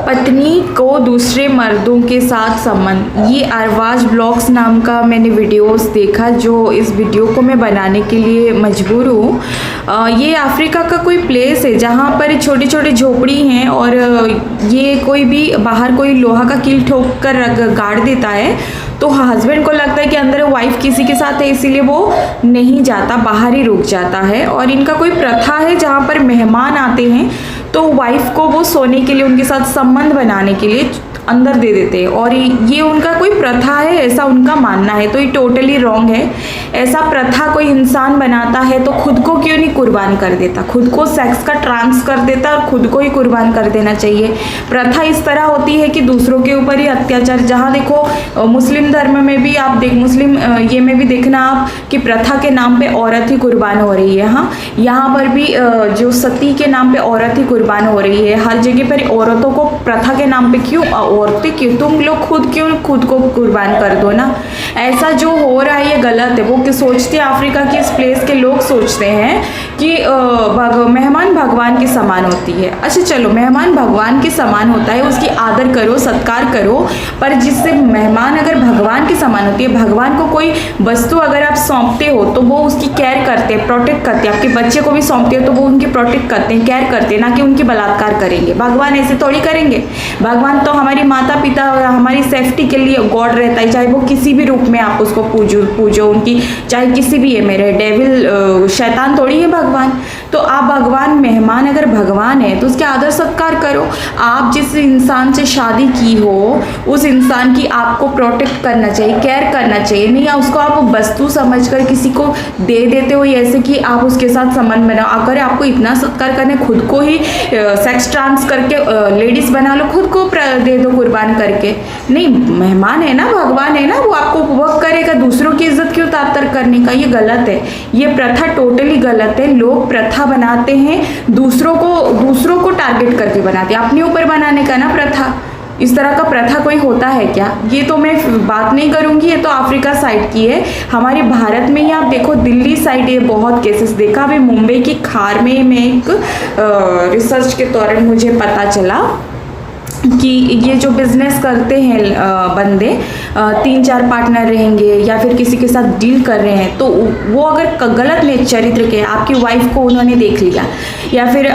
पत्नी को दूसरे मर्दों के साथ संबंध। ये अरबाज ब्लॉग्स नाम का मैंने वीडियोस देखा, जो इस वीडियो को मैं बनाने के लिए मजबूर हूँ। ये अफ्रीका का कोई प्लेस है जहाँ पर छोटी छोटी झोपड़ी हैं और ये कोई भी बाहर कोई लोहा का कील ठोक कर गाड़ देता है, तो हस्बैंड को लगता है कि अंदर वाइफ किसी के साथ है, इसीलिए वो नहीं जाता, बाहर ही रुक जाता है। और इनका कोई प्रथा है जहाँ पर मेहमान आते हैं तो वाइफ को वो सोने के लिए, उनके साथ संबंध बनाने के लिए अंदर दे देते हैं, और ये उनका कोई प्रथा है, ऐसा उनका मानना है। तो ये टोटली रॉन्ग है। ऐसा प्रथा कोई इंसान बनाता है तो खुद को क्यों नहीं कुर्बान कर देता, खुद को सेक्स का ट्रांस कर देता और खुद को ही कुर्बान कर देना चाहिए। प्रथा इस तरह होती है कि दूसरों के ऊपर ही अत्याचार, जहाँ देखो मुस्लिम धर्म में भी आप मुस्लिम ये में भी देखना आप कि प्रथा के नाम पे औरत ही कुर्बान हो रही है। हाँ, यहाँ पर भी जो सती के नाम पे औरत ही कुर्बान हो रही है। हर जगह पर औरतों को प्रथा के नाम पे क्यों, औरतें क्यों, तुम लोग खुद को कुर्बान कर दो ना। ऐसा जो हो रहा है ये गलत है। वो कि सोचते हैं, अफ्रीका की इस प्लेस के लोग सोचते हैं कि मेहमान भगवान के समान होती है। अच्छा चलो, मेहमान भगवान के समान होता है, उसकी आदर करो, सत्कार करो, पर जिससे मेहमान अगर भगवान के समान होती है, भगवान को कोई वस्तु अगर आप सौंपते हो तो वो उसकी केयर करते हैं, प्रोटेक्ट करते हैं। आपके बच्चे को भी सौंपते हो तो वो उनकी प्रोटेक्ट करते हैं, केयर करते हैं, ना कि उनकी बलात्कार करेंगे। भगवान ऐसे थोड़ी करेंगे। भगवान तो हमारी माता पिता और हमारी सेफ्टी के लिए गॉड रहता है, चाहे वो किसी भी रूप में आप उसको पूजो उनकी, चाहे किसी भी है, मेरे डेविल शैतान थोड़ी है भगवान। तो आप भगवान, मेहमान अगर भगवान है तो उसके आदर सत्कार करो। आप जिस इंसान से शादी की हो उस इंसान की आपको प्रोटेक्ट करना चाहिए, केयर करना चाहिए, नहीं उसको आप वस्तु समझकर किसी को दे देते हो ऐसे कि आप उसके साथ संबंध बनाओ। अगर आपको इतना सत्कार करने, खुद को ही सेक्स ट्रांस करके लेडीज बना लो, खुद को दे दो कुर्बान करके। नहीं, मेहमान है ना, भगवान है ना, वो आपको उपभोग करेगा, दूसरों की इज्जत क्यों तार करने का, ये गलत है। ये प्रथा टोटली गलत है। लोग प्रथा बनाते हैं, दूसरों को टारगेट करके बनाते हैं, अपने ऊपर बनाने का ना प्रथा। इस तरह का प्रथा कोई होता है क्या? ये तो मैं बात नहीं करूंगी, ये तो अफ्रीका साइड की है। हमारे भारत में ही आप देखो, दिल्ली साइड ये बहुत केसेस देखा। अभी मुंबई की खार में मैं एक रिसर्च के दौरान मुझे पता चला कि ये जो बिजनेस करते हैं बंदे, 3-4 पार्टनर रहेंगे या फिर किसी के साथ डील कर रहे हैं, तो वो अगर गलत चरित्र के, आपकी वाइफ को उन्होंने देख लिया या फिर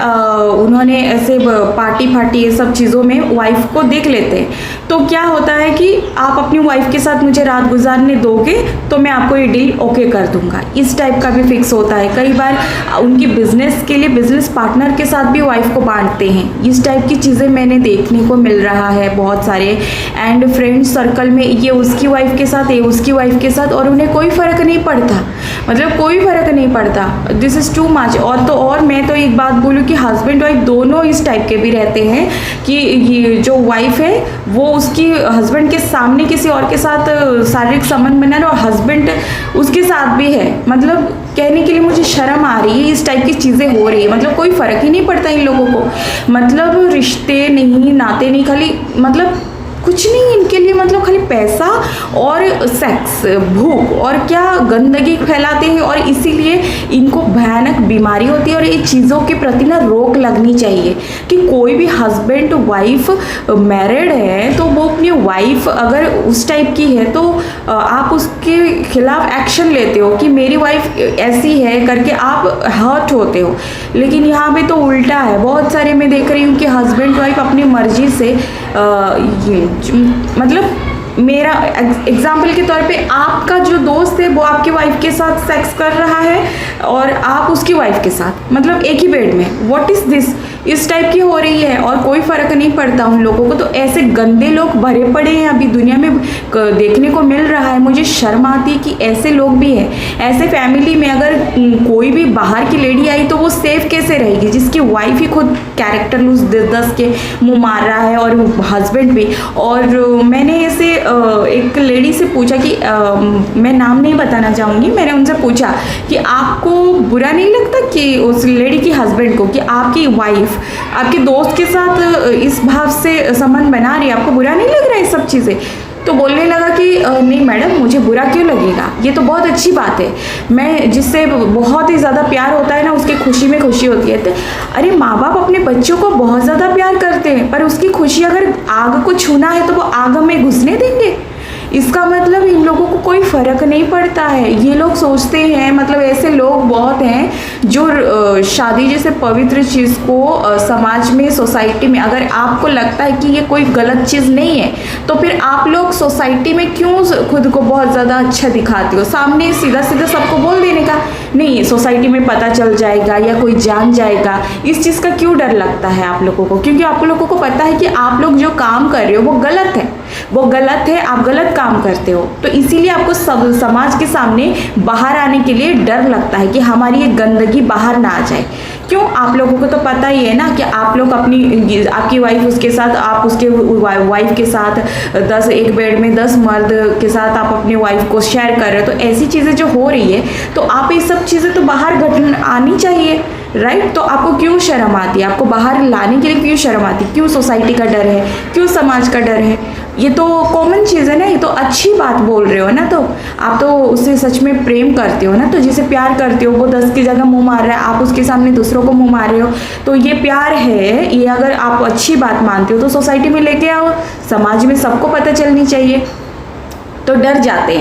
उन्होंने ऐसे पार्टी ये सब चीज़ों में वाइफ को देख लेते हैं, तो क्या होता है कि आप अपनी वाइफ के साथ मुझे रात गुजारने दोगे तो मैं आपको ये डील ओके कर दूंगा, इस टाइप का भी फिक्स होता है। कई बार उनकी बिजनेस के लिए बिजनेस पार्टनर के साथ भी वाइफ को बांटते हैं। इस टाइप की चीज़ें मैंने देखने को मिल रहा है बहुत सारे। एंड फ्रेंड सर्कल में ये उसकी वाइफ के साथ, ये उसकी वाइफ के साथ, और उन्हें कोई फ़र्क नहीं पड़ता, मतलब कोई फ़र्क नहीं पड़ता। This is too much. और मैं तो एक बात बोलूँ कि हस्बैंड वाइफ दोनों इस टाइप के भी रहते हैं कि ये जो वाइफ है वो उसकी हस्बैंड के सामने किसी और के साथ शारीरिक संबंध बना रहा, और हस्बैंड उसके साथ भी है। मतलब कहने के लिए मुझे शर्म आ रही है, इस टाइप की चीज़ें हो रही है। मतलब कोई फ़र्क ही नहीं पड़ता इन लोगों को, मतलब रिश्ते नहीं, नाते नहीं, खाली मतलब कुछ नहीं इनके लिए, मतलब खाली पैसा और सेक्स, भूख, और क्या गंदगी फैलाते हैं, और इसीलिए इनको भयानक बीमारी होती है। और ये चीज़ों के प्रति ना रोक लगनी चाहिए कि कोई भी हस्बैंड वाइफ मैरिड है तो वो अपनी वाइफ अगर उस टाइप की है तो आप उसके खिलाफ एक्शन लेते हो कि मेरी वाइफ ऐसी है करके आप हर्ट होते हो। लेकिन यहाँ पे तो उल्टा है। बहुत सारे मैं देख रही हूँ कि हस्बैंड वाइफ अपनी मर्जी से मतलब मेरा एग्जाम्पल के तौर पे, आपका जो दोस्त है वो आपकी वाइफ के साथ सेक्स कर रहा है और आप उसकी वाइफ के साथ, मतलब एक ही बेड में। What is this? इस टाइप की हो रही है और कोई फ़र्क नहीं पड़ता उन लोगों को। तो ऐसे गंदे लोग भरे पड़े हैं अभी दुनिया में, देखने को मिल रहा है। मुझे शर्म आती है कि ऐसे लोग भी हैं। ऐसे फैमिली में अगर कोई भी बाहर की लेडी आई तो वो सेफ कैसे रहेगी, जिसकी वाइफ ही खुद कैरेक्टर लूज 10 के मुँह मार रहा है और हस्बैंड भी। और मैंने ऐसे एक लेडी से पूछा कि मैं नाम नहीं बताना चाहूँगी, मैंने उनसे पूछा कि आपको बुरा नहीं लगता कि उस लेडी की हस्बैंड को, कि आपकी वाइफ आपके दोस्त के साथ इस भाव से संबंध बना रही है, आपको बुरा नहीं लग रहा है ये सब चीज़ें? तो बोलने लगा कि नहीं मैडम, मुझे बुरा क्यों लगेगा, ये तो बहुत अच्छी बात है। मैं जिससे बहुत ही ज़्यादा प्यार होता है ना, उसकी खुशी में खुशी होती है। तो अरे माँ बाप अपने बच्चों को बहुत ज़्यादा प्यार करते हैं, पर उसकी खुशी अगर आग को छूना है तो वो आग में घुसने देंगे? इसका मतलब इन लोगों को कोई फ़र्क नहीं पड़ता है। ये लोग सोचते हैं, मतलब ऐसे लोग बहुत हैं जो शादी जैसे पवित्र चीज़ को समाज में, सोसाइटी में, अगर आपको लगता है कि ये कोई गलत चीज़ नहीं है तो फिर आप लोग सोसाइटी में क्यों खुद को बहुत ज़्यादा अच्छा दिखाते हो? सामने सीधा सीधा सबको बोल देने का, नहीं सोसाइटी में पता चल जाएगा या कोई जान जाएगा, इस चीज़ का क्यों डर लगता है आप लोगों को? क्योंकि आप लोगों को पता है कि आप लोग जो काम कर रहे हो वो गलत है, वो गलत है, आप गलत काम करते हो। तो इसीलिए आपको सब समाज के सामने बाहर आने के लिए डर लगता है कि हमारी ये गंदगी बाहर ना आ जाए। क्यों? आप लोगों को तो पता ही है ना कि आप लोग आपकी वाइफ उसके साथ, आप उसके वाइफ के साथ 10 एक बेड में 10 मर्द के साथ आप अपनी वाइफ को शेयर कर रहे हो। तो ऐसी चीज़ें जो हो रही है तो आप ये सब चीज़ें तो बाहर घटना आनी चाहिए, राइट? तो आपको क्यों शर्म आती है? आपको बाहर लाने के लिए क्यों शर्म आती है? क्यों सोसाइटी का डर है? क्यों समाज का डर है? ये तो कॉमन चीज़ है ना, ये तो अच्छी बात बोल रहे हो ना, तो आप तो उससे सच में प्रेम करते हो ना, तो जिसे प्यार करते हो वो 10 की जगह मुंह मार रहा है, आप उसके सामने दूसरों को मुंह मार रहे हो, तो ये प्यार है। ये अगर आप अच्छी बात मानते हो तो सोसाइटी में लेके आओ, समाज में सबको पता चलनी चाहिए। तो डर जाते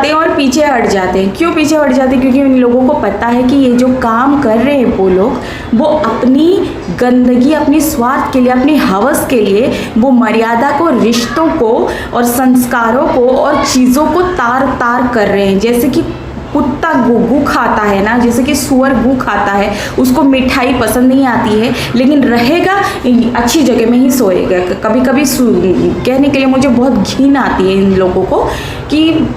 हैं और पीछे हट जाते हैं। क्यों पीछे हट जाते हैं? क्योंकि उन लोगों को पता है कि ये जो काम कर रहे हैं वो लोग, वो अपनी गंदगी, अपनी स्वार्थ के लिए, अपनी हवस के लिए वो मर्यादा को, रिश्तों को और संस्कारों को और चीज़ों को तार तार कर रहे हैं। जैसे कि कुत्ता गू खाता है ना, जैसे कि सुअर गू खाता है, उसको मिठाई पसंद नहीं आती है लेकिन रहेगा अच्छी जगह में ही सोएगा। कभी कभी कहने के लिए मुझे बहुत घिन आती है इन लोगों को कि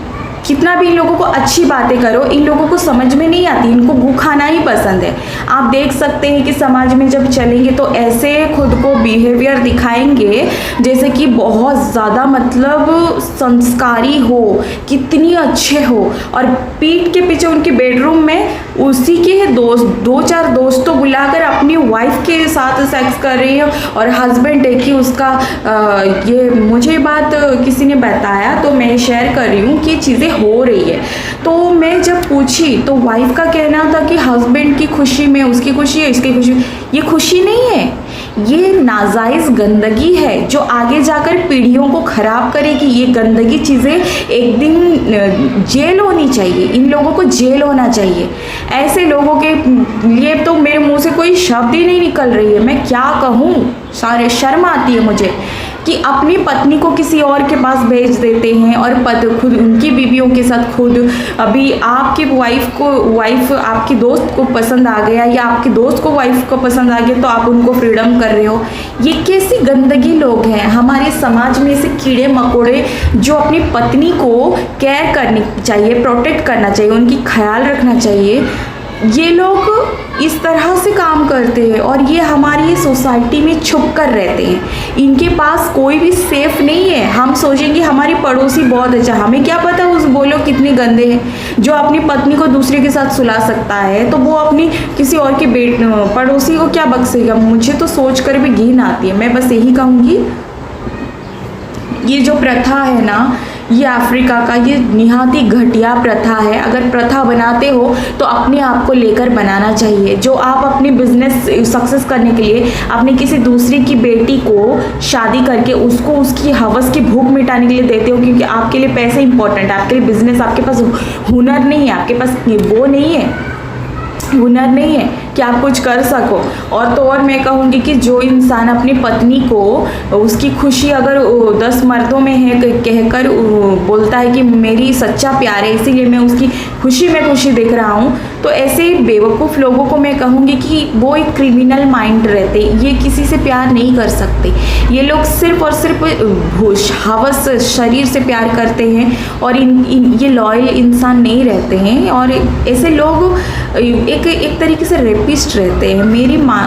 कितना भी इन लोगों को अच्छी बातें करो, इन लोगों को समझ में नहीं आती, इनको गू खाना ही पसंद है। आप देख सकते हैं कि समाज में जब चलेंगे तो ऐसे खुद को बिहेवियर दिखाएंगे जैसे कि बहुत ज़्यादा मतलब संस्कारी हो, कितनी अच्छे हो, और पीठ के पीछे उनके बेडरूम में उसी के दो चार दोस्तों बुलाकर अपनी वाइफ के साथ सेक्स कर रही है, और हस्बैंड है कि उसका ये मुझे बात किसी ने बताया तो मैं शेयर कर रही हूँ कि चीज़ें हो रही है। तो मैं जब पूछी तो वाइफ का कहना था कि हस्बैंड की खुशी में उसकी खुशी है, इसकी खुशी। ये खुशी नहीं है, ये नाजायज़ गंदगी है जो आगे जाकर पीढ़ियों को खराब करेगी। ये गंदगी चीज़ें एक दिन जेल होनी चाहिए, इन लोगों को जेल होना चाहिए। ऐसे लोगों के लिए तो मेरे मुंह से कोई शब्द ही नहीं निकल रही है, मैं क्या कहूँ, सारे शर्म आती है मुझे कि अपनी पत्नी को किसी और के पास भेज देते हैं और खुद उनकी बीवियों के साथ खुद, अभी आपकी वाइफ आपकी दोस्त को पसंद आ गया या आपके दोस्त को वाइफ को पसंद आ गया तो आप उनको फ्रीडम कर रहे हो। ये कैसी गंदगी लोग हैं? हमारे समाज में से कीड़े मकोड़े जो अपनी पत्नी को केयर करनी चाहिए, प्रोटेक्ट करना चाहिए, उनकी ख्याल रखना चाहिए, ये लोग इस तरह से काम करते हैं और ये हमारी सोसाइटी में छुप कर रहते हैं। इनके पास कोई भी सेफ नहीं है। हम सोचेंगे हमारी पड़ोसी बहुत अच्छा, हमें क्या पता वो लोग कितने गंदे हैं। जो अपनी पत्नी को दूसरे के साथ सुला सकता है तो वो अपनी किसी और के पड़ोसी को क्या बख्शेगा? मुझे तो सोच कर भी घिन आती है। मैं बस यही कहूँगी, ये जो प्रथा है ना, ये अफ्रीका का ये निहाती घटिया प्रथा है। अगर प्रथा बनाते हो तो अपने आप को लेकर बनाना चाहिए। जो आप अपनी बिजनेस सक्सेस करने के लिए अपने किसी दूसरे की बेटी को शादी करके उसको उसकी हवस की भूख मिटाने के लिए देते हो, क्योंकि आपके लिए पैसे इंपॉर्टेंट है, आपके लिए बिजनेस, आपके पास हुनर नहीं है, आपके पास वो नहीं है, हुनर नहीं है कि आप कुछ कर सको। और तो और मैं कहूँगी कि जो इंसान अपनी पत्नी को उसकी खुशी अगर 10 मर्दों में है कहकर बोलता है कि मेरी सच्चा प्यार है इसीलिए मैं उसकी खुशी में खुशी दिख रहा हूँ, तो ऐसे बेवकूफ़ लोगों को मैं कहूँगी कि वो एक क्रिमिनल माइंड रहते, ये किसी से प्यार नहीं कर सकते। ये लोग सिर्फ और सिर्फ हवस शरीर से प्यार करते हैं और ये लॉयल इंसान नहीं रहते हैं। और ऐसे लोग एक तरीके से रेपिस्ट रहते हैं।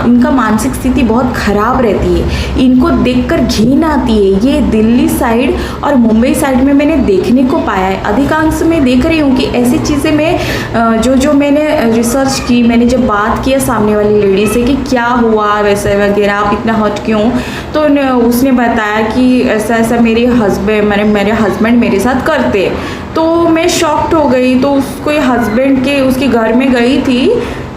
इनका मानसिक स्थिति बहुत ख़राब रहती है, इनको देखकर घिन आती है। ये दिल्ली साइड और मुंबई साइड में मैंने देखने को पाया है। अधिकांश मैं देख रही हूँ कि ऐसी चीज़ें में जो मैंने रिसर्च की, मैंने जब बात किया सामने वाली लेडी से कि क्या हुआ वैसे वगैरह, आप इतना हर्ट क्यों, तो उसने बताया कि ऐसा ऐसा मेरे हस्बैंड मेरे साथ करते। तो मैं शॉक्ड हो गई। तो उसको हस्बैंड के उसके घर में गई थी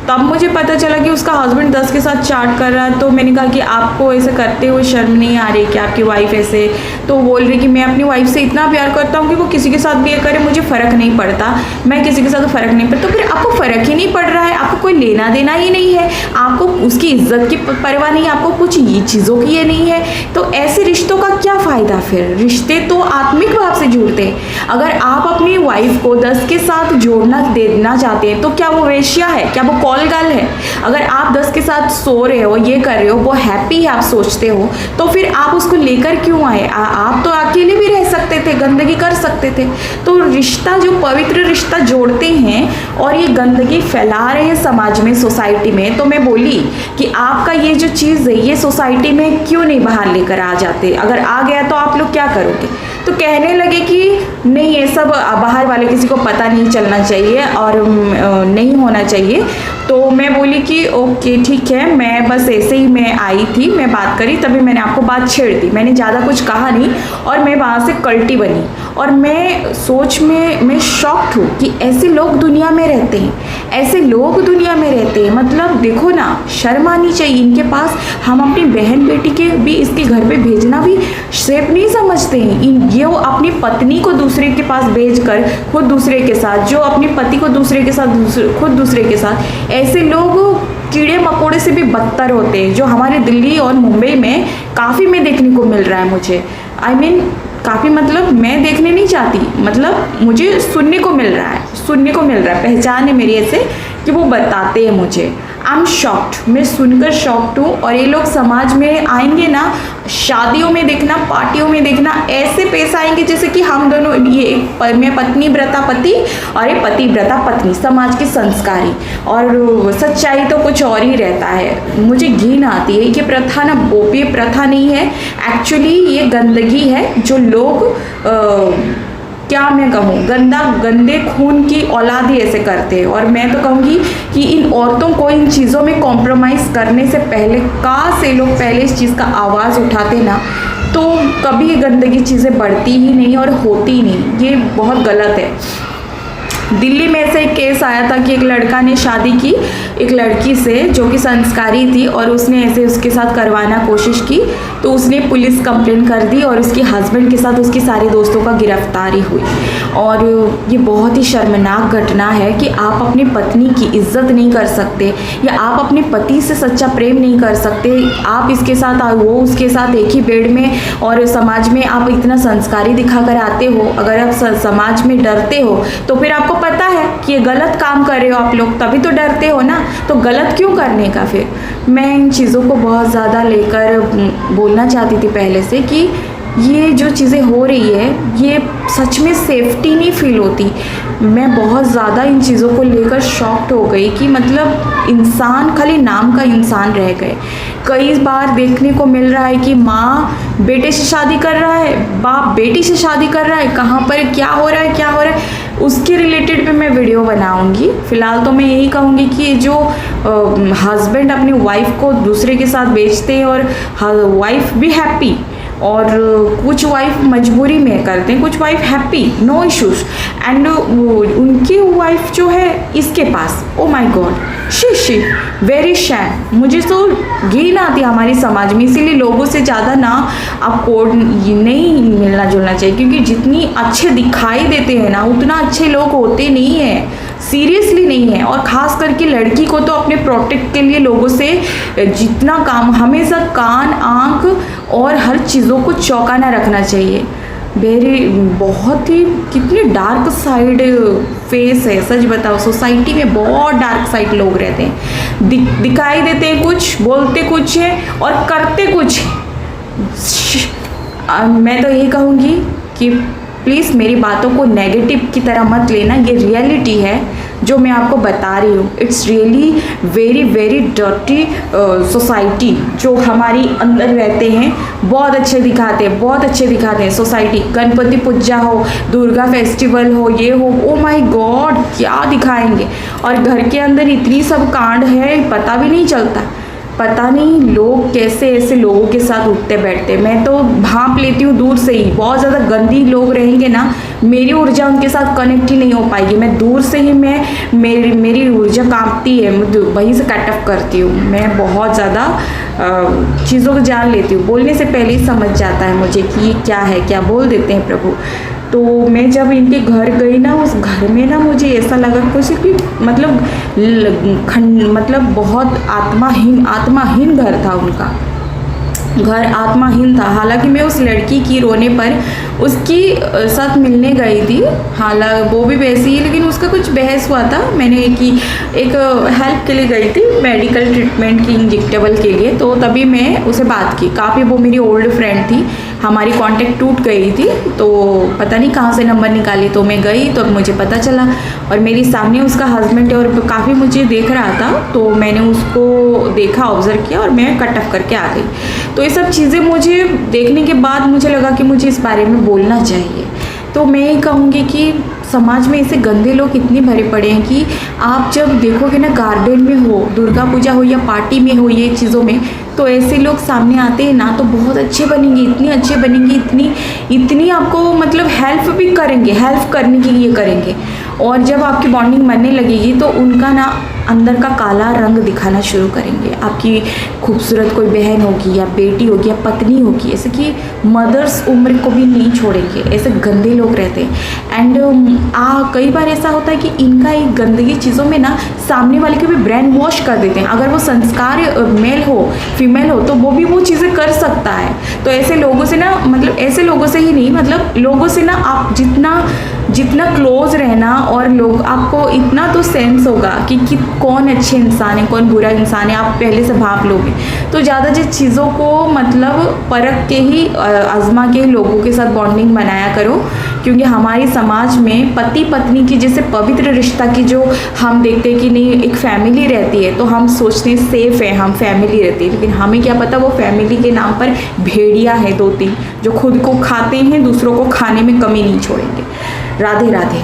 तब मुझे पता चला कि उसका हस्बैंड 10 के साथ चैट कर रहा है। तो मैंने कहा कि आपको ऐसे करते हुए शर्म नहीं आ रही कि आपकी वाइफ ऐसे? तो बोल रही कि मैं अपनी वाइफ से इतना प्यार करता हूँ कि वो किसी के साथ भी ये करे, मुझे फ़र्क नहीं पड़ता, मैं किसी के साथ फ़र्क नहीं पड़ता। तो फिर आपको फ़र्क ही नहीं पड़ रहा है, आपको कोई लेना देना ही नहीं है, आपको उसकी इज्जत की परवाह नहीं, आपको कुछ ये चीज़ों की ये नहीं है, तो ऐसे रिश्तों का क्या फ़ायदा? फिर रिश्ते तो आत्मिक भाव से जुड़ते हैं। अगर आप अपनी वाइफ को 10 के साथ जोड़ना देना चाहते हैं तो क्या वो वेश्या है? क्या वो कॉल गर्ल है? अगर आप 10 के साथ सो रहे हो, ये कर रहे हो, वो हैप्पी है आप सोचते हो, तो फिर आप उसको लेकर क्यों आए? आप तो अकेले भी रह सकते थे, गंदगी कर सकते थे। तो रिश्ता, जो पवित्र रिश्ता जोड़ते हैं और ये गंदगी फैला रहे हैं समाज में, सोसाइटी में, तो मैं बोली कि आपका ये जो चीज़ है ये सोसाइटी में क्यों नहीं बाहर लेकर आ जाते? अगर आ गया तो आप लोग क्या करोगे? तो कहने लगे कि नहीं, ये सब बाहर वाले किसी को पता नहीं चलना चाहिए और नहीं होना चाहिए। तो मैं बोली कि ओके ठीक है, मैं बस ऐसे ही मैं आई थी, मैं बात करी, तभी मैंने आपको बात छेड़ दी, मैंने ज़्यादा कुछ कहा नहीं और मैं वहाँ से कल्टी बनी। और मैं सोच में मैं शॉक्ड हूँ कि ऐसे लोग दुनिया में रहते हैं, ऐसे लोग दुनिया में रहते हैं। मतलब देखो ना, शर्म आनी चाहिए इनके पास। हम अपनी बहन बेटी के भी इसके घर पे भेजना भी सेफ नहीं समझते हैं। ये वो अपनी पत्नी को दूसरे के पास भेज कर खुद दूसरे के साथ, जो अपनी पति को दूसरे के साथ खुद दूसरे के साथ, ऐसे लोग कीड़े मकोड़े से भी बदतर होते हैं, जो हमारे दिल्ली और मुंबई में काफ़ी में देखने को मिल रहा है मुझे। I mean, काफ़ी, मतलब मैं देखने नहीं चाहती, मतलब मुझे सुनने को मिल रहा है, पहचान है मेरी ऐसे कि वो बताते हैं मुझे। आई एम शॉक्ड, मैं सुनकर शॉक्ड हूँ। और ये लोग समाज में आएंगे ना, शादियों में देखना, पार्टियों में देखना, ऐसे पेश आएंगे जैसे कि हम दोनों, ये एक मैं पत्नी व्रता पति और ये पति व्रता पत्नी, समाज के संस्कारी। और सच्चाई तो कुछ और ही रहता है। मुझे घिन आती है ये प्रथा ना, ये प्रथा नहीं है, एक्चुअली ये गंदगी है जो लोग क्या मैं कहूँ, गंदे खून की औलाद ही ऐसे करते हैं। और मैं तो कहूँगी कि इन औरतों को इन चीज़ों में कॉम्प्रोमाइज़ करने से पहले, काश ये लोग पहले इस चीज़ का आवाज़ उठाते ना, तो कभी ये गंदगी चीज़ें बढ़ती ही नहीं और होती ही नहीं। ये बहुत गलत है। दिल्ली में ऐसे एक केस आया था कि एक लड़का ने शादी की एक लड़की से जो कि संस्कारी थी, और उसने ऐसे उसके साथ करवाना कोशिश की, तो उसने पुलिस कंप्लेन कर दी और उसके हस्बैंड के साथ उसके सारे दोस्तों का गिरफ्तारी हुई। और ये बहुत ही शर्मनाक घटना है कि आप अपनी पत्नी की इज्जत नहीं कर सकते, या आप अपने पति से सच्चा प्रेम नहीं कर सकते। आप इसके साथ, वो उसके साथ एक ही बेड में, और समाज में आप इतना संस्कारी दिखा कर आते हो। अगर आप समाज में डरते हो तो फिर आपको पता है कि ये गलत काम कर रहे हो आप लोग, तभी तो डरते हो ना। तो गलत क्यों करने का? फिर मैं इन चीज़ों को बहुत ज़्यादा लेकर बोलना चाहती थी पहले से कि ये जो चीज़ें हो रही है, ये सच में सेफ्टी नहीं फील होती। मैं बहुत ज़्यादा इन चीज़ों को लेकर शॉक्ड हो गई कि मतलब इंसान खाली नाम का इंसान रह गए। कई बार देखने को मिल रहा है कि माँ बेटे से शादी कर रहा है, बाप बेटी से शादी कर रहा है, कहाँ पर क्या हो रहा है, उसके रिलेटेड पे मैं वीडियो बनाऊंगी। फ़िलहाल तो मैं यही कहूँगी कि जो हस्बैंड अपनी वाइफ को दूसरे के साथ बेचते हैं और वाइफ भी हैप्पी, और कुछ वाइफ मजबूरी में करते हैं, कुछ wife happy, no issues, and उनकी वाइफ जो है इसके पास, oh my god, she very sad. मुझे तो घिन आती है हमारी समाज में। इसीलिए लोगों से ज़्यादा ना आप कोड नहीं मिलना जुलना चाहिए, क्योंकि जितनी अच्छे दिखाई देते हैं ना, उतना अच्छे लोग होते नहीं हैं, सीरियसली नहीं है। और ख़ास करके लड़की को तो अपने प्रोटेक्ट के लिए लोगों से जितना काम, हमेशा कान, आँख और हर चीज़ों को चौकाना रखना चाहिए। बहुत ही कितनी डार्क साइड फेस है, सच बताओ। सोसाइटी में बहुत डार्क साइड लोग रहते हैं, दिखाई देते हैं कुछ, बोलते कुछ है और करते कुछ है। मैं तो यही कहूँगी कि प्लीज़ मेरी बातों को नेगेटिव की तरह मत लेना, ये रियलिटी है जो मैं आपको बता रही हूँ। It's really very very dirty society जो हमारी अंदर रहते हैं। बहुत अच्छे दिखाते हैं सोसाइटी। गणपति पूजा हो, दुर्गा फेस्टिवल हो, ये हो, ओ माय गॉड क्या दिखाएंगे। और घर के अंदर इतनी सब कांड है, पता भी नहीं चलता। पता नहीं लोग कैसे ऐसे लोगों के साथ उठते बैठते। मैं तो भांप लेती हूँ दूर से ही, बहुत ज़्यादा गंदी लोग रहेंगे ना, मेरी ऊर्जा उनके साथ कनेक्ट ही नहीं हो पाएगी। मैं दूर से ही मेरी ऊर्जा कांपती है, मैं वहीं से कट ऑफ करती हूँ। मैं बहुत ज़्यादा चीज़ों को जान लेती हूँ, बोलने से पहले ही समझ जाता है मुझे कि ये क्या है, क्या बोल देते हैं प्रभु। तो मैं जब इनके घर गई ना, उस घर में ना मुझे ऐसा लगा कुछ कि मतलब बहुत आत्माहीन घर था उनका। घर आत्माहीन था। हालांकि मैं उस लड़की की रोने पर उसकी साथ मिलने गई थी, हालांकि वो भी वैसी ही, लेकिन उसका कुछ बहस हुआ था। मैंने एक हेल्प के लिए गई थी, मेडिकल ट्रीटमेंट की, इंजेक्टेबल के लिए, तो तभी मैं उसे बात की। काफ़ी वो मेरी ओल्ड फ्रेंड थी, हमारी कांटेक्ट टूट गई थी, तो पता नहीं कहाँ से नंबर निकाली, तो मैं गई तो मुझे पता चला, और मेरे सामने उसका हस्बैंड है और काफ़ी मुझे देख रहा था, तो मैंने उसको देखा, ऑब्जर्व किया और मैं कट ऑफ करके आ गई। तो ये सब चीज़ें मुझे देखने के बाद मुझे लगा कि मुझे इस बारे में बोलना चाहिए। तो मैं ये कहूँगी कि समाज में ऐसे गंदे लोग इतने भरे पड़े हैं कि आप जब देखोगे ना, गार्डन में हो, दुर्गा पूजा हो या पार्टी में हो, ये चीज़ों में, तो ऐसे लोग सामने आते हैं ना, तो बहुत अच्छे बनेंगे, इतने अच्छे बनेंगे, इतनी आपको मतलब हेल्प भी करेंगे, हेल्प करने के लिए करेंगे। और जब आपकी बॉन्डिंग बनने लगेगी तो उनका ना अंदर का काला रंग दिखाना शुरू करेंगे। आपकी खूबसूरत कोई बहन होगी या बेटी होगी या पत्नी होगी, ऐसे कि मदर्स उम्र को भी नहीं छोड़ेंगे, ऐसे गंदे लोग रहते हैं। एंड कई बार ऐसा होता है कि इनका एक गंदगी चीज़ों में ना सामने वाले को भी ब्रेन वॉश कर देते हैं। अगर वो संस्कार मेल हो फीमेल हो तो वो भी वो चीज़ें कर सकता है। तो ऐसे लोगों से ना, मतलब ऐसे लोगों से ही नहीं, मतलब लोगों से ना आप जितना क्लोज रहना, और लोग आपको इतना तो सेंस होगा कि कौन अच्छे इंसान है, कौन बुरा इंसान है, आप पहले से भाप लोगे। तो ज़्यादा जिस चीज़ों को मतलब परख के ही आजमा के लोगों के साथ बॉन्डिंग बनाया करो, क्योंकि हमारी समाज में पति पत्नी की जैसे पवित्र रिश्ता की जो हम देखते हैं कि नहीं, एक फैमिली रहती है, तो हम सोचते हैं सेफ है, हम फैमिली रहती है, लेकिन हमें क्या पता वो फैमिली के नाम पर भेड़िया है 2-3 जो खुद को खाते हैं, दूसरों को खाने में कमी नहीं छोड़ेंगे। राधे राधे।